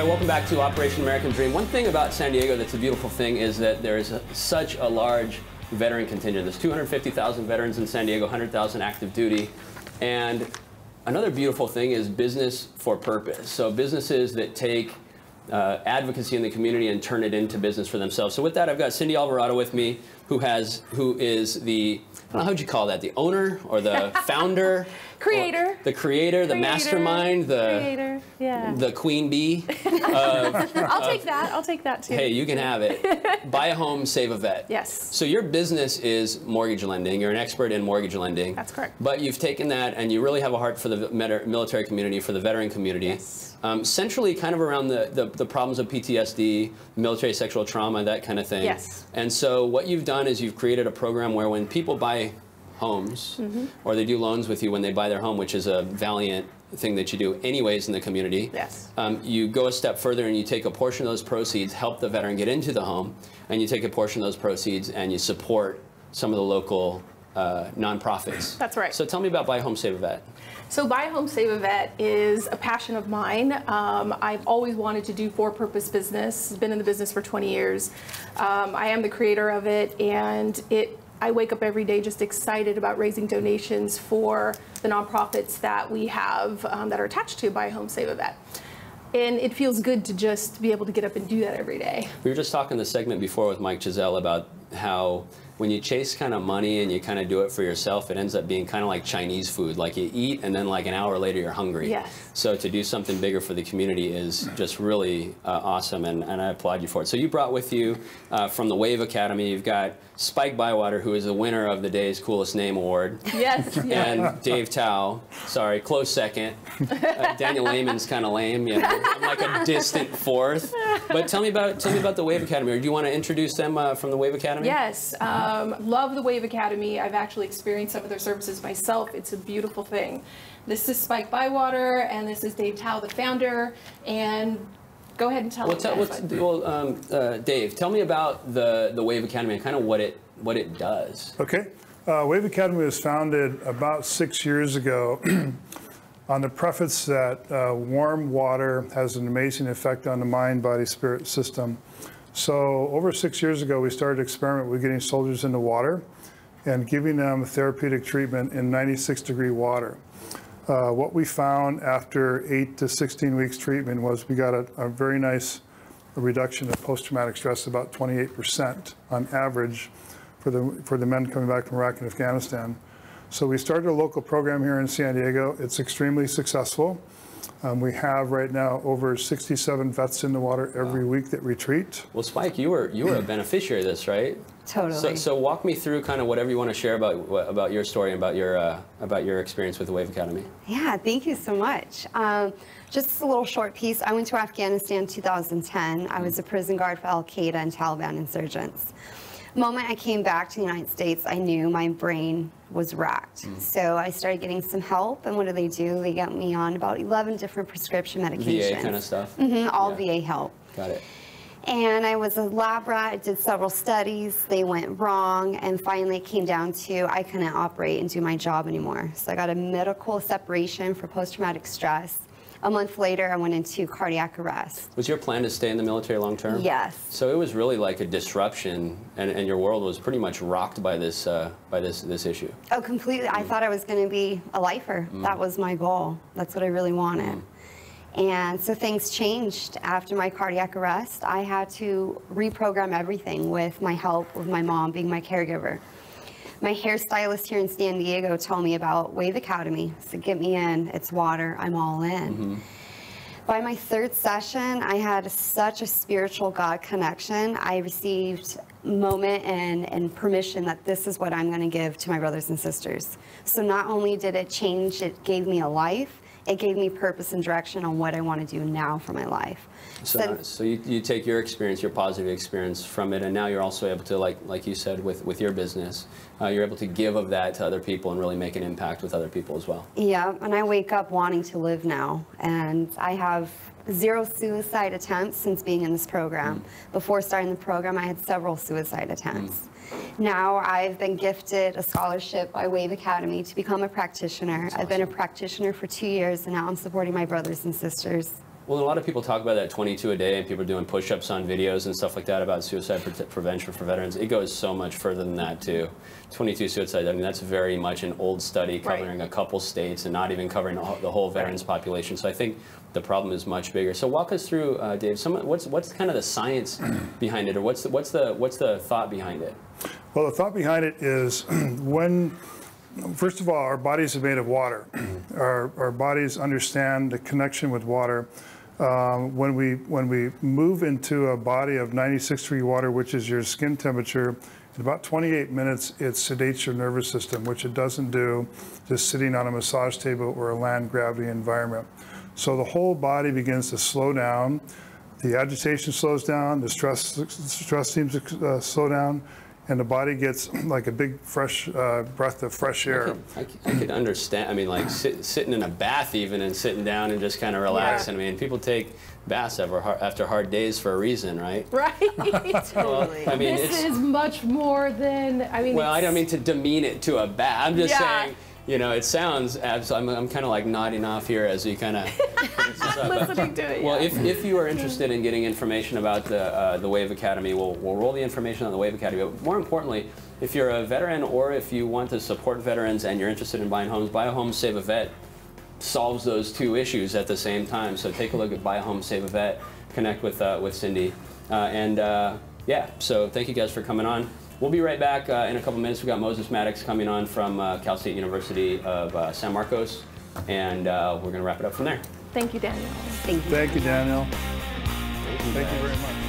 All right, welcome back to Operation American Dream. One thing about San Diego that's a beautiful thing is that there is such a large veteran contingent. There's 250,000 veterans in San Diego, 100,000 active duty. And another beautiful thing is business for purpose. So businesses that take advocacy in the community and turn it into business for themselves. So with that, I've got Cindy Alvarado with me, who is the, I don't know, how'd you call that? The owner or the founder? Creator. The creator, the mastermind, Creator, yeah. The queen bee. I'll take that. I'll take that too. Hey, you can have it. Buy a home, save a vet. Yes. So your business is mortgage lending. You're an expert in mortgage lending. That's correct. But you've taken that and you really have a heart for the military community, for the veteran community. Yes. Centrally kind of around the problems of PTSD, military sexual trauma, that kind of thing. Yes. And so what you've done is you've created a program where when people buy homes, or they do loans with you when they buy their home, which is a valiant thing that you do anyways in the community. Yes. You go a step further and you take a portion of those proceeds, help the veteran get into the home, and you take a portion of those proceeds and you support some of the local nonprofits. That's right. So tell me about Buy a Home, Save a Vet. So Buy a Home, Save a Vet is a passion of mine. I've always wanted to do for-purpose business. Been in the business for 20 years. I am the creator of it, and I wake up every day just excited about raising donations for the nonprofits that we have that are attached to Buy a Home, Save a Vet. And it feels good to just be able to get up and do that every day. We were just talking the segment before with Mike Giselle about how when you chase kind of money and you kind of do it for yourself, it ends up being kind of like Chinese food. Like you eat and then like an hour later you're hungry. Yes. So to do something bigger for the community is just really awesome, and I applaud you for it. So you brought with you from the Wave Academy, you've got Spike Bywater, who is the winner of the day's Coolest Name Award. Yes. And Dave Tao, sorry, close second. Daniel Lehman's kind of lame. You know, I'm like a distant fourth. But tell me about the Wave Academy. Or do you want to introduce them from the Wave Academy? Yes. Love the Wave Academy. I've actually experienced some of their services myself. It's a beautiful thing. This is Spike Bywater, and this is Dave Tao, the founder. And go ahead and tell them. Dave, tell me about the Wave Academy and kind of what it does. Okay. Wave Academy was founded about 6 years ago on the preface that warm water has an amazing effect on the mind, body, spirit system. So over 6 years ago, we started to experiment with getting soldiers into water and giving them therapeutic treatment in 96-degree water. What we found after 8 to 16 weeks treatment was we got a very nice reduction of post-traumatic stress, about 28% on average for the men coming back from Iraq and Afghanistan. So we started a local program here in San Diego. It's extremely successful. We have right now over 67 vets in the water every week that retreat. Well, Spike, you were a beneficiary of this, right? Totally. So walk me through kind of whatever you want to share about your story and about your experience with the Wave Academy. Yeah, thank you so much. Just a little short piece. I went to Afghanistan in 2010. I was a prison guard for Al-Qaeda and Taliban insurgents. The moment I came back to the United States, I knew my brain was racked. So I started getting some help, and what do? They got me on about 11 different prescription medications. VA kind of stuff? All VA help. Got it. And I was a lab rat. I did several studies. They went wrong, and finally it came down to I couldn't operate and do my job anymore. So I got a medical separation for post-traumatic stress. A month later, I went into cardiac arrest. Was your plan to stay in the military long term? Yes. So it was really like a disruption, and your world was pretty much rocked by this issue. Oh, completely. I thought I was going to be a lifer. That was my goal. That's what I really wanted. And so things changed after my cardiac arrest. I had to reprogram everything with my help, with my mom being my caregiver. My hairstylist here in San Diego told me about Wave Academy. So get me in, it's water, I'm all in. By my third session, I had such a spiritual God connection. I received moment and permission that this is what I'm going to give to my brothers and sisters. So not only did it change, it gave me a life, it gave me purpose and direction on what I want to do now for my life. So you take your experience, your positive experience from it, and now you're also able to, like you said, with your business, you're able to give of that to other people and really make an impact with other people as well. Yeah, and I wake up wanting to live now, and I have 0 suicide attempts since being in this program. Before starting the program, I had several suicide attempts. Now I've been gifted a scholarship by Wave Academy to become a practitioner. I've been a practitioner for 2 years, and now I'm supporting my brothers and sisters Well, a lot of people talk about that 22 a day, and people are doing push-ups on videos and stuff like that about suicide prevention for veterans. It goes so much further than that, too. 22 suicides, I mean, that's very much an old study covering a couple states and not even covering the whole veterans population. So I think the problem is much bigger. So walk us through, Dave, what's kind of the science behind it, or what's the thought behind it? Well, the thought behind it is first of all, our bodies are made of water. Our bodies understand the connection with water. When we move into a body of 96-degree water, which is your skin temperature, in about 28 minutes, it sedates your nervous system, which it doesn't do just sitting on a massage table or a land gravity environment. So the whole body begins to slow down. The agitation slows down. The stress seems to slow down. And the body gets like a big fresh breath of fresh air. I could understand. I mean, like sitting in a bath even and sitting down and just kind of relaxing. Yeah. I mean, people take baths after hard days for a reason, right? Right. Totally. I mean, this is much more than, I mean. Well, I don't mean to demean it to a bath. I'm just saying, you know, it sounds, I'm kind of like nodding off here as you kind of. Listening to it. Well, if you are interested in getting information about the Wave Academy, we'll roll the information on the Wave Academy. But more importantly, if you're a veteran or if you want to support veterans and you're interested in buying homes, Buy a Home, Save a Vet solves those two issues at the same time. So take a look at Buy a Home, Save a Vet, connect with Cindy, yeah. So thank you guys for coming on. We'll be right back in a couple minutes. We've got Moses Maddox coming on from Cal State University of San Marcos, and we're going to wrap it up from there. Thank you, Daniel. Thank you. Thank you, Daniel. Thank you very much.